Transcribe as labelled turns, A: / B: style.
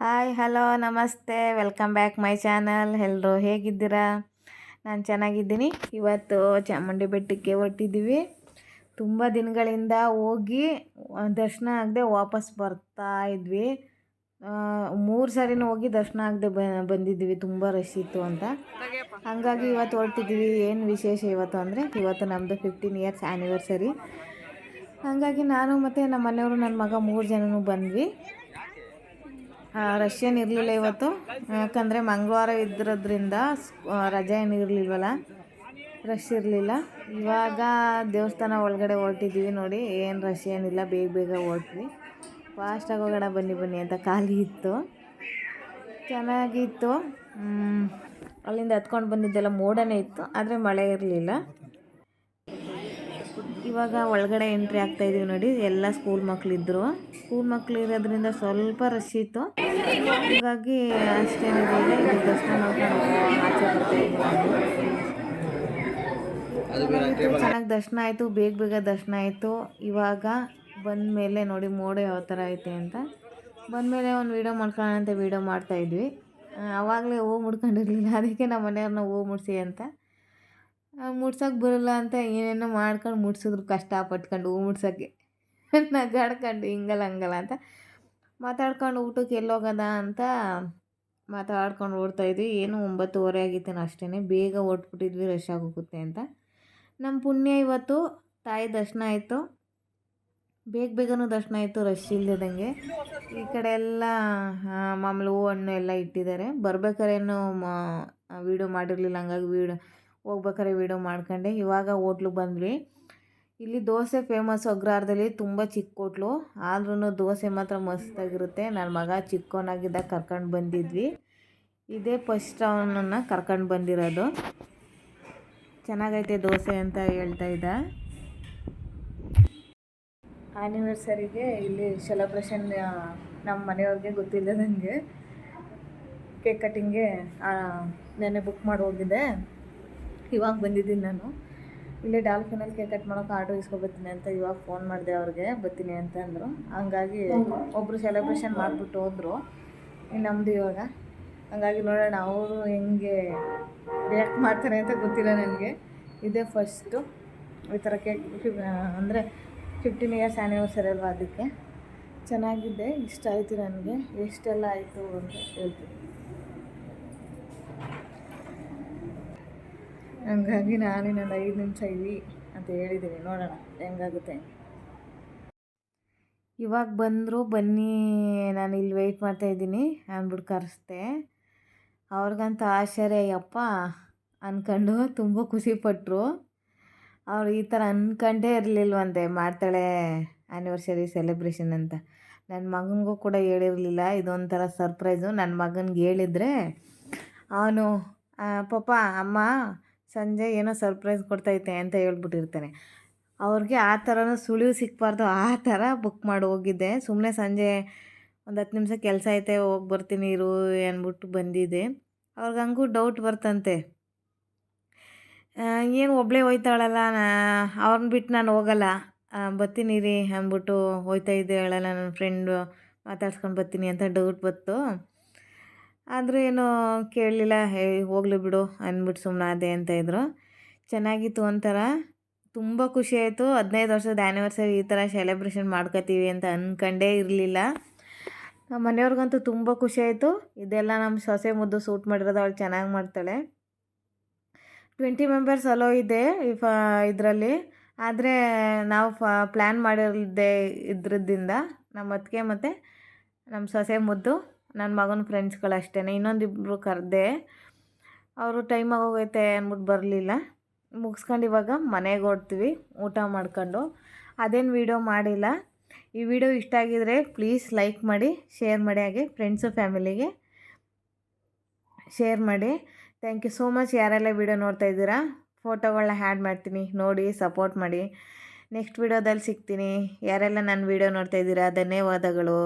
A: Hi hello ನಮಸ್ತೆ welcome back my channel. ಎಲ್ಲರೂ ಹೇಗಿದ್ದೀರಾ? ನಾನು ಚೆನ್ನಾಗಿದ್ದೀನಿ. ಇವತ್ತು ಚಾಮುಂಡಿ ಬೆಟ್ಟಕ್ಕೆ ಹೊರಟಿದ್ದೀವಿ. ತುಂಬ ದಿನಗಳಿಂದ ಹೋಗಿ ದರ್ಶನ ಆಗದೆ ವಾಪಸ್ ಬರ್ತಾ ಇದ್ವಿ. 3 ಸರಿನೂ ಹೋಗಿ ದರ್ಶನ ಆಗದೆ ಬಂದಿದ್ದೀವಿ, ತುಂಬ ರಶ್ ಇತ್ತು ಅಂತ. ಹಾಗಾಗಿ ಇವತ್ತು ಹೊರಟಿದ್ದೀವಿ. ಏನು ವಿಶೇಷ ಇವತ್ತು ಅಂದರೆ, ಇವತ್ತು ನಮ್ಮದು 15 ಇಯರ್ಸ್ ಆ್ಯನಿವರ್ಸರಿ. ಹಾಗಾಗಿ ನಾನು ಮತ್ತು ನಮ್ಮ ಮನೆಯವರು, ನನ್ನ ಮಗ 3 ಜನನೂ ಬಂದ್ವಿ. ರಶ್ ಏನು ಇರಲಿಲ್ಲ ಇವತ್ತು, ಯಾಕಂದರೆ ಮಂಗಳವಾರ ಇದ್ದಿರೋದ್ರಿಂದ ರಜೆ ಏನು ಇರಲಿಲ್ವಲ್ಲ, ರಶ್ ಇರಲಿಲ್ಲ. ಇವಾಗ ದೇವಸ್ಥಾನ ಒಳಗಡೆ ಹೊರಟಿದ್ದೀವಿ. ನೋಡಿ, ಏನು ರಶ್ ಏನಿಲ್ಲ, ಬೇಗ ಬೇಗ ಹೊರಟ್ವಿ. ಫಾಸ್ಟಾಗಿ ಹೋಗೋಣ ಬನ್ನಿ ಅಂತ. ಖಾಲಿ ಇತ್ತು, ಚೆನ್ನಾಗಿತ್ತು. ಅಲ್ಲಿಂದ ಹತ್ಕೊಂಡು ಬಂದಿದ್ದೆಲ್ಲ ಮೋಡನೇ ಇತ್ತು, ಆದರೆ ಮಳೆ ಇರಲಿಲ್ಲ. ಇವಾಗ ಒಳಗಡೆ ಎಂಟ್ರಿ ಆಗ್ತಾಯಿದ್ದೀವಿ. ನೋಡಿ, ಎಲ್ಲ ಸ್ಕೂಲ್ ಮಕ್ಕಳಿದ್ದರು. ಸ್ಕೂಲ್ ಮಕ್ಕಳು ಇರೋದ್ರಿಂದ ಸ್ವಲ್ಪ ರಶ್ ಇತ್ತು, ಹಾಗಾಗಿ ಅಷ್ಟೇನಿರಲಿಲ್ಲ. ಇಲ್ಲಿ ದರ್ಶನ ಮಾಡ್ಕೊಂಡು ಆಚೆ ಬರ್ತಾಯಿದ್ದೀವಿ. ಚೆನ್ನಾಗಿ ದರ್ಶನ ಆಯಿತು, ಬೇಗ ಬೇಗ ದರ್ಶನ ಆಯಿತು. ಇವಾಗ ಬಂದಮೇಲೆ ನೋಡಿ ಮೋಡ ಯಾವ ಥರ ಐತೆ ಅಂತ. ಬಂದಮೇಲೆ ಒಂದು ವೀಡಿಯೋ ಮಾಡ್ಕೊಳ್ಳೋಣ ಅಂತ ವೀಡಿಯೋ ಮಾಡ್ತಾಯಿದ್ವಿ. ಆವಾಗಲೇ ಹೂವು ಮುಡ್ಕೊಂಡಿರಲಿಲ್ಲ, ಅದಕ್ಕೆ ನಮ್ಮ ಮನೆಯವ್ರನ್ನ ಹೂವು ಮುಡಿಸಿ ಅಂತ. ಮುಡ್ಸೋಕೆ ಬರೋಲ್ಲ ಅಂತ ಏನೇನೋ ಮಾಡ್ಕೊಂಡು ಮುಡ್ಸಿದ್ರು, ಕಷ್ಟಪಟ್ಕೊಂಡು ಹೂವು ಮುಡ್ಸೋಕ್ಕೆ. ನಗಾಡ್ಕೊಂಡು ಹಿಂಗಲ್ಲ ಹಂಗಲ್ಲ ಅಂತ ಮಾತಾಡ್ಕೊಂಡು ಊಟಕ್ಕೆ ಎಲ್ಲೋಗೋದ ಅಂತ ಮಾತಾಡ್ಕೊಂಡು ಓಡ್ತಾಯಿದ್ವಿ. ಏನು 9:30 ಆಗಿತ್ತೇನೋ, ಅಷ್ಟೇ ಬೇಗ ಓಡ್ಬಿಟ್ಟಿದ್ವಿ, ರಶ್ ಆಗೋಗುತ್ತೆ ಅಂತ. ನಮ್ಮ ಪುಣ್ಯ ಇವತ್ತು ತಾಯಿ ದರ್ಶನ ಆಯಿತು, ಬೇಗ ಬೇಗನೂ ದರ್ಶನ ಆಯಿತು, ರಶ್ ಇಲ್ಲದಂಗೆ. ಈ ಕಡೆ ಎಲ್ಲ ಮಾಮೂಲು ಹೂವು ಹಣ್ಣು ಎಲ್ಲ ಇಟ್ಟಿದ್ದಾರೆ. ಬರ್ಬೇಕಾರೇನು ವೀಡಿಯೋ ಮಾಡಿರಲಿಲ್ಲ, ಹಂಗಾಗಿ ಹೋಗ್ಬೇಕಾರೆ ವೀಡಿಯೋ ಮಾಡ್ಕೊಂಡೆ. ಇವಾಗ ಹೋಟ್ಲಿಗೆ ಬಂದ್ವಿ. ಇಲ್ಲಿ ದೋಸೆ ಫೇಮಸ್ ಅಗ್ರಹಾರದಲ್ಲಿ, ತುಂಬ ಚಿಕ್ಕ ಹೋಟ್ಲು, ಆದ್ರೂ ದೋಸೆ ಮಾತ್ರ ಮಸ್ತಾಗಿರುತ್ತೆ. ನನ್ನ ಮಗ ಚಿಕ್ಕವನಾಗಿದ್ದಾಗ ಕರ್ಕೊಂಡು ಬಂದಿದ್ವಿ. ಇದೇ ಫಸ್ಟ್ ಅವನನ್ನು ಕರ್ಕೊಂಡು ಬಂದಿರೋದು. ಚೆನ್ನಾಗೈತೆ ದೋಸೆ ಅಂತ ಹೇಳ್ತಾ ಇದ್ದ. ಆ್ಯನಿವರ್ಸರಿಗೆ ಇಲ್ಲಿ ಸೆಲೆಬ್ರೇಷನ್ ನಮ್ಮ ಮನೆಯವ್ರಿಗೆ ಗೊತ್ತಿಲ್ಲದಂಗೆ ಕೇಕ್ ಕಟ್ಟಿಂಗ್ಗೆ ನೆನ್ನೆ ಬುಕ್ ಮಾಡಿ ಹೋಗಿದ್ದೆ. ಇವಾಗ ಬಂದಿದ್ದೀನಿ ನಾನು. ಇಲ್ಲೇ ಡಾಲ್ಫಿನಲ್ಲಿ ಕೇಕ್ ಕಟ್ ಮಾಡೋಕೆ ಆರ್ಡ್ರ್ ಇಸ್ಕೊಬರ್ತೀನಿ ಅಂತ ಇವಾಗ ಫೋನ್ ಮಾಡಿದೆ ಅವ್ರಿಗೆ, ಬರ್ತೀನಿ ಅಂತ ಅಂದರು. ಹಂಗಾಗಿ ಒಬ್ಬರು ಸೆಲೆಬ್ರೇಷನ್ ಮಾಡಿಬಿಟ್ಟು ಹೋದರು, ನಮ್ಮದು ಇವಾಗ. ಹಂಗಾಗಿ ನೋಡೋಣ ಅವರು ಹೆಂಗೆ ರಿಯಾಕ್ಟ್ ಮಾಡ್ತಾರೆ ಅಂತ ಗೊತ್ತಿಲ್ಲ ನನಗೆ. ಇದೇ ಫಸ್ಟು ಈ ಥರ ಕೇಕ್, ಅಂದರೆ 15 ಇಯರ್ಸ್ ಆ್ಯನಿವರ್ಸರಿ ಅಲ್ವಾ, ಅದಕ್ಕೆ ಚೆನ್ನಾಗಿದೆ, ಇಷ್ಟ ಆಯಿತು ನನಗೆ. ಎಷ್ಟೆಲ್ಲ ಆಯಿತು ಅಂತ ಹೇಳ್ತೀನಿ. ಹಂಗಾಗಿ ನಾನು ಇನ್ನೊಂದು 5 ನಿಮಿಷ ಇರಿ ಅಂತ ಹೇಳಿದ್ದೀನಿ, ನೋಡೋಣ ಹೆಂಗಾಗುತ್ತೆ. ಇವಾಗ ಬಂದರು, ಬನ್ನಿ ನಾನು ಇಲ್ಲಿ ವೆಯ್ಟ್ ಮಾಡ್ತಾಯಿದ್ದೀನಿ ಅಂದ್ಬಿಟ್ಟು ಕರೆಸ್ದೆ. ಅವ್ರಿಗಂತ ಆಶ್ಚರ್ಯ, ಯಪ್ಪ ಅಂದ್ಕೊಂಡು ತುಂಬ ಖುಷಿಪಟ್ಟರು. ಅವ್ರು ಈ ಥರ ಅಂದ್ಕೊಂಡೇ ಇರಲಿಲ್ವಂತೆ ಮಾಡ್ತಾಳೆ ಆ್ಯನಿವರ್ಸರಿ ಸೆಲೆಬ್ರೇಷನ್ ಅಂತ. ನನ್ನ ಮಗನಿಗೂ ಕೂಡ ಹೇಳಿರಲಿಲ್ಲ, ಇದೊಂಥರ ಸರ್ಪ್ರೈಸು. ನನ್ನ ಮಗನಿಗೆ ಹೇಳಿದರೆ ಅವನು ಪಾಪ ಅಮ್ಮ ಸಂಜೆ ಏನೋ ಸರ್ಪ್ರೈಸ್ ಕೊಡ್ತೈತೆ ಅಂತ ಹೇಳ್ಬಿಟ್ಟಿರ್ತಾನೆ. ಅವ್ರಿಗೆ ಆ ಥರನೂ ಸುಳಿವು ಸಿಕ್ಕಬಾರ್ದು, ಆ ಥರ ಬುಕ್ ಮಾಡಿ ಹೋಗಿದ್ದೆ. ಸುಮ್ಮನೆ ಸಂಜೆ ಒಂದು 10 ನಿಮಿಷ ಕೆಲಸ ಐತೆ, ಹೋಗಿ ಬರ್ತೀನಿ ಇರು ಅಂದ್ಬಿಟ್ಟು ಬಂದಿದ್ದೆ. ಅವ್ರಿಗೆ ಹಂಗೂ ಡೌಟ್ ಬರ್ತಂತೆ, ಏನು ಒಬ್ಬಳೇ ಹೋಯ್ತಾಳಲ್ಲ, ಅವ್ರನ್ನ ಬಿಟ್ಟು ನಾನು ಹೋಗಲ್ಲ, ಬರ್ತೀನಿ ರೀ ಅಂದ್ಬಿಟ್ಟು ಹೋಯ್ತಾ ಇದ್ದಾಳಲ್ಲ ನನ್ನ ಫ್ರೆಂಡು, ಮಾತಾಡ್ಸ್ಕೊಂಡು ಬರ್ತೀನಿ ಅಂತ ಡೌಟ್ ಬಂತು. ಆದರೂ ಏನೋ ಕೇಳಲಿಲ್ಲ, ಹೋಗ್ಲಿ ಬಿಡು ಅಂದ್ಬಿಟ್ಟು ಸುಮ್ಮನಾದೆ ಅಂತ ಇದ್ದರು. ಚೆನ್ನಾಗಿತ್ತು ಒಂಥರ, ತುಂಬ ಖುಷಿಯಾಯಿತು. 15 ವರ್ಷದ ಆ್ಯನಿವರ್ಸರಿ ಈ ಥರ ಸೆಲೆಬ್ರೇಷನ್ ಮಾಡ್ಕೋತೀವಿ ಅಂತ ಅಂದ್ಕೊಂಡೇ ಇರಲಿಲ್ಲ. ನಮ್ಮ ಮನೆಯವ್ರಿಗಂತೂ ತುಂಬ ಖುಷಿಯಾಯಿತು. ಇದೆಲ್ಲ ನಮ್ಮ ಸೊಸೆ ಮುದ್ದು ಸೂಟ್ ಮಾಡಿರೋದು, ಅವಳು ಚೆನ್ನಾಗಿ ಮಾಡ್ತಾಳೆ. 20 ಮೆಂಬರ್ಸ್ ಅಲೋ ಇದೆ ಇದರಲ್ಲಿ, ಆದರೆ ನಾವು ಪ್ಲ್ಯಾನ್ ಮಾಡಿರಲಿದ್ದೆ ಇದ್ರದ್ದಿಂದ ನಮ್ಮ ಅತ್ತಿಗೆ ಮತ್ತು ನಮ್ಮ ಸೊಸೆ ಮುದ್ದು, ನನ್ನ ಮಗನ ಫ್ರೆಂಡ್ಸ್ಗಳು ಅಷ್ಟೇ. ಇನ್ನೊಂದಿಬ್ಬರು ಕರೆದೆ, ಅವರು ಟೈಮ್ ಆಗೋಗೈತೆ ಅಂದ್ಬಿಟ್ಟು ಬರಲಿಲ್ಲ. ಮುಗಿಸ್ಕೊಂಡು ಇವಾಗ ಮನೆಗೆ ಹೊರಡ್ತೀವಿ ಊಟ ಮಾಡ್ಕೊಂಡು. ಅದೇನು ವೀಡಿಯೋ ಮಾಡಿಲ್ಲ. ಈ ವಿಡಿಯೋ ಇಷ್ಟ ಆಗಿದರೆ ಪ್ಲೀಸ್ ಲೈಕ್ ಮಾಡಿ, ಶೇರ್ ಮಾಡಿ, ಹಾಗೆ ಫ್ರೆಂಡ್ಸು ಫ್ಯಾಮಿಲಿಗೆ ಶೇರ್ ಮಾಡಿ. Thank you so much. ಯಾರೆಲ್ಲ ವೀಡಿಯೋ ನೋಡ್ತಾ ಇದ್ದೀರಾ, ಫೋಟೋಗಳನ್ನ ಆ್ಯಡ್ ಮಾಡ್ತೀನಿ, ನೋಡಿ ಸಪೋರ್ಟ್ ಮಾಡಿ. ನೆಕ್ಸ್ಟ್ ವೀಡಿಯೋದಲ್ಲಿ ಸಿಗ್ತೀನಿ. ಯಾರೆಲ್ಲ ನನ್ನ ವೀಡಿಯೋ ನೋಡ್ತಾ ಇದ್ದೀರಾ, ಧನ್ಯವಾದಗಳು.